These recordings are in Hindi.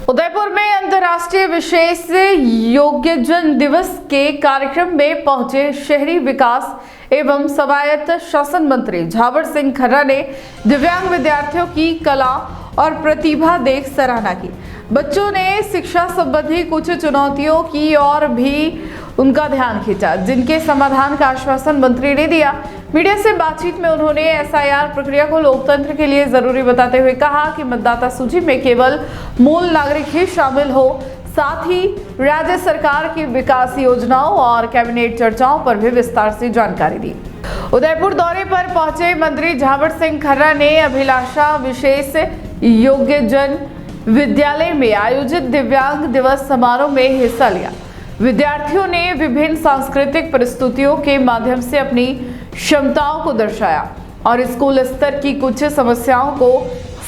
उदयपुर में अंतर्राष्ट्रीय विशेष योग्यजन दिवस के कार्यक्रम में पहुंचे शहरी विकास एवं स्वायत्त शासन मंत्री झावर सिंह खर्रा ने दिव्यांग विद्यार्थियों की कला और प्रतिभा देख सराहना की। बच्चों ने शिक्षा संबंधी कुछ चुनौतियों की ओर भी उनका ध्यान खींचा, जिनके समाधान का आश्वासन मंत्री ने दिया। मीडिया से बातचीत में उन्होंने एसआईआर प्रक्रिया को लोकतंत्र के लिए जरूरी बताते हुए कहा कि मतदाता सूची में केवल मूल नागरिक ही शामिल हो, साथ ही राज्य सरकार की विकास योजनाओं और कैबिनेट चर्चाओं पर भी विस्तार से जानकारी दी। उदयपुर दौरे पर पहुंचे मंत्री झावर सिंह खर्रा ने अभिलाषा विशेष योग्यजन विद्यालय में आयोजित दिव्यांग दिवस समारोह में हिस्सा लिया। विद्यार्थियों ने विभिन्न सांस्कृतिक प्रस्तुतियों के माध्यम से अपनी क्षमताओं को दर्शाया और स्कूल स्तर की कुछ समस्याओं को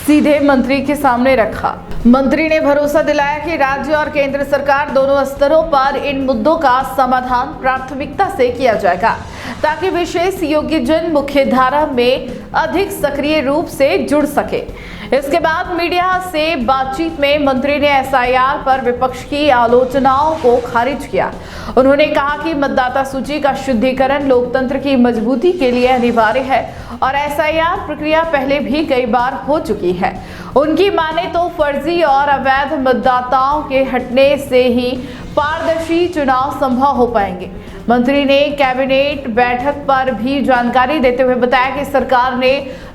सीधे मंत्री के सामने रखा। मंत्री ने भरोसा दिलाया कि राज्य और केंद्र सरकार दोनों स्तरों पर इन मुद्दों का समाधान प्राथमिकता से किया जाएगा, ताकि विशेष योग्यजन मुख्यधारा में अधिक सक्रिय रूप से जुड़ सके। इसके बाद मीडिया से बातचीत में मंत्री ने एसआईआर पर विपक्ष की आलोचनाओं को खारिज किया। उन्होंने कहा कि मतदाता सूची का शुद्धिकरण लोकतंत्र की मजबूती के लिए अनिवार्य है और एसआईआर प्रक्रिया पहले भी कई बार हो चुकी है। उनकी माने तो फर्जी और अवैध मतदाताओं के हटने से ही पारदर्शी चुनाव संभव हो पाएंगे। मंत्री ने कैबिनेट बैठक पर भी जानकारी देते हुए बताया कि सरकार ने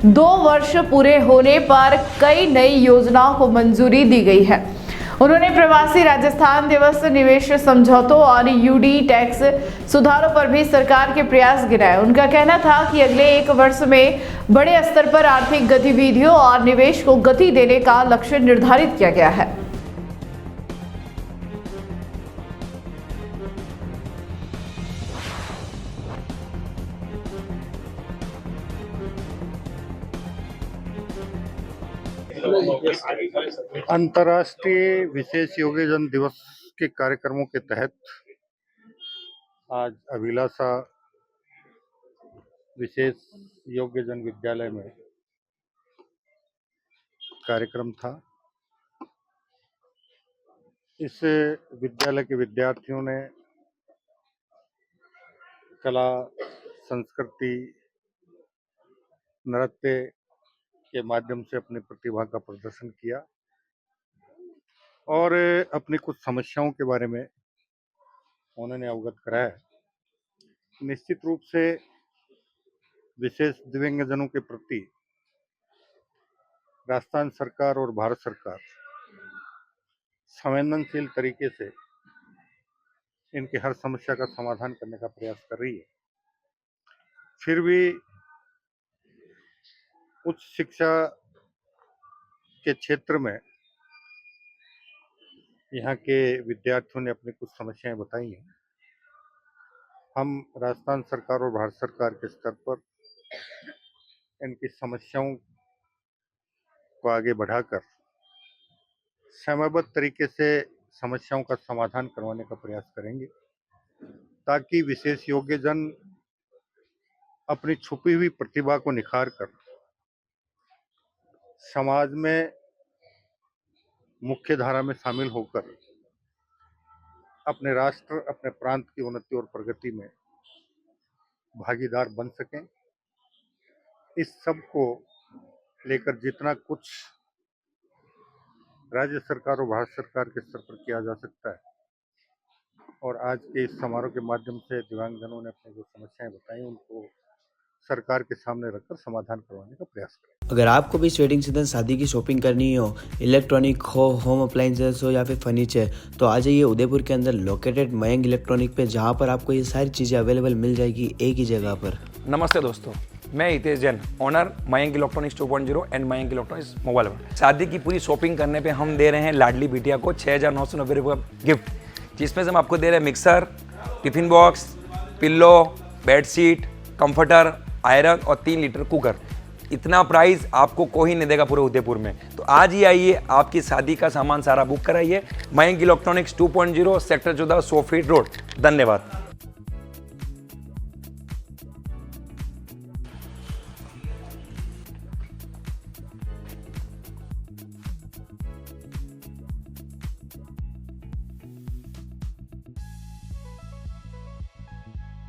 2 वर्ष पूरे होने पर कई नई योजनाओं को मंजूरी दी गई है। उन्होंने प्रवासी राजस्थान दिवस, निवेश समझौतों और यूडी टैक्स सुधारों पर भी सरकार के प्रयास गिनाए। उनका कहना था कि अगले 1 वर्ष में बड़े स्तर पर आर्थिक गतिविधियों और निवेश को गति देने का लक्ष्य निर्धारित किया गया है। अंतर्राष्ट्रीय विशेष योग्यजन दिवस के कार्यक्रमों के तहत आज अभिलाषा विशेष योग्यजन विद्यालय में कार्यक्रम था। इस विद्यालय के विद्यार्थियों ने कला, संस्कृति, नृत्य के माध्यम से अपनी प्रतिभा का प्रदर्शन किया और अपनी कुछ समस्याओं के बारे में उन्होंने अवगत कराया। निश्चित रूप से विशेष दिव्यांगजनों के प्रति राजस्थान सरकार और भारत सरकार संवेदनशील तरीके से इनकी हर समस्या का समाधान करने का प्रयास कर रही है। फिर भी उच्च शिक्षा के क्षेत्र में यहाँ के विद्यार्थियों ने अपनी कुछ समस्याएं बताई हैं। हम राजस्थान सरकार और भारत सरकार के स्तर पर इनकी समस्याओं को आगे बढ़ाकर समयबद्ध तरीके से समस्याओं का समाधान करवाने का प्रयास करेंगे, ताकि विशेष योग्यजन अपनी छुपी हुई प्रतिभा को निखार कर समाज में मुख्य धारा में शामिल होकर अपने राष्ट्र, अपने प्रांत की उन्नति और प्रगति में भागीदार बन सकें। इस सब को लेकर जितना कुछ राज्य सरकार और भारत सरकार के स्तर पर किया जा सकता है, और आज के इस समारोह के माध्यम से दिव्यांगजनों ने अपनी जो समस्याएं बताई उनको सरकार के सामने रखकर समाधान करवाने का प्रयास करें। अगर आपको भी वेडिंग सीजन शादी की शॉपिंग करनी हो, इलेक्ट्रॉनिक हो, होम अप्लाइंसेस हो या फिर फर्नीचर, तो आ जाइए उदयपुर के अंदर लोकेटेड मयंक इलेक्ट्रॉनिक पे, जहां पर आपको ये सारी चीज़ें अवेलेबल मिल जाएगी एक ही जगह पर। नमस्ते दोस्तों, मैं Hitesh Jain, owner Mayank electronics 2.0 and Mayank electronics mobile world. शादी की पूरी शॉपिंग करने पे हम दे रहे हैं लाडली बिटिया को 6,990 रुपये का गिफ्ट, जिसमें से हम आपको दे रहे हैं mixer, tiffin box, pillow, bedsheet, comforter, iron और 3 लीटर कुकर। इतना प्राइस आपको कोई नहीं देगा पूरे उदयपुर में। तो आज ही आइए, आपकी शादी का सामान सारा बुक कराइए। Mayank electronics 2.0 sector 14 100 feet road. धन्यवाद।